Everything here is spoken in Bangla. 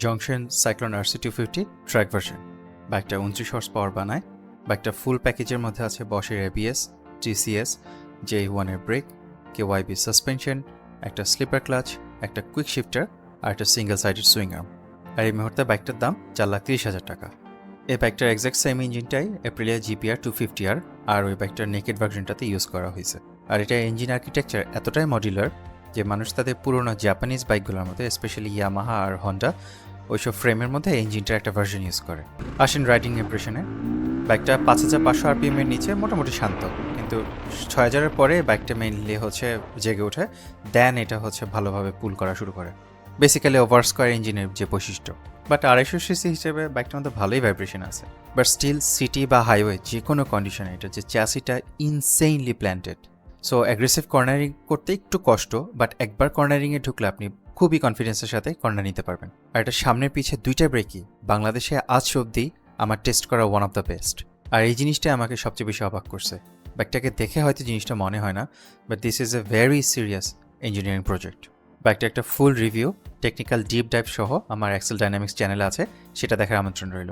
Junction cyclone RC250 track version. বাইকটা 29 হর্স পাওয়ার বানায়। বাইকটা ফুল প্যাকেজের মধ্যে আছে বশের ABS, TCS, JE1 এর ব্রেক, KYB সাসপেনশন, একটা স্লিপার ক্লাচ, একটা কুইক শিফটার আর একটা সিঙ্গেল সাইডেড সুইং আর্ম। আর এই মুহূর্তে বাইকটার দাম 4,30,000 টাকা। এই বাইকটার এক্স্যাক্ট সেম ইঞ্জিনটাই এপ্রিলিয়া GPR 250R আর ওই বাইকটার নেকেড ভার্সনটাতে ইউজ করা হয়েছে। আর এটা ইঞ্জিন আর্কিটেকচার এতটাই মডিউলার যে মানুষ তাদের পুরোনো জাপানিজ বাইকগুলোর মধ্যে স্পেশালি ইয়ামাহা আর হন্ডা ওইসব ফ্রেমের মধ্যে ইঞ্জিনটার একটা ভার্সন ইউজ করে। আসেন রাইডিং ইমপ্রেশনে। বাইকটা 5,500 RPM এর নিচে মোটামুটি শান্ত, কিন্তু 6,000-এর পরে বাইকটা মেইনলি জেগে ওঠে, দেন এটা ভালোভাবে পুল করা শুরু করে। বেসিক্যালি ওভার স্কোয়ার ইঞ্জিনের যে বৈশিষ্ট্য। বাট 250cc হিসেবে বাইকটার মধ্যে ভালোই ভাইব্রেশন আছে। বাট স্টিল সিটি বা হাইওয়ে যে কোনো কন্ডিশনে এটা যে চ্যাসিটা ইনসেইনলি প্ল্যান্টেড। সো অ্যাগ্রেসিভ কর্নারিং করতে একটু কষ্ট, বাট একবার কর্নারিংয়ে ঢুকলে আপনি খুবই কনফিডেন্সের সাথে কর্নার নিতে পারবেন। আর এটা সামনের পিছে দুইটা ব্রেকই বাংলাদেশে আজ অবধি আমার টেস্ট করা ওয়ান অফ দ্য বেস্ট। আর এই জিনিসটা আমাকে সবচেয়ে বেশি অবাক করছে। বাইকটাকে দেখে হয়তো জিনিসটা মনে হয় না, but this is a very serious engineering project. বাইকটা একটা ফুল রিভিউ, টেকনিক্যাল ডিপ ডাইভ সহ আমার এক্সেল ডাইনামিক্স চ্যানেলে আছে, সেটা দেখার আমন্ত্রণ রইল।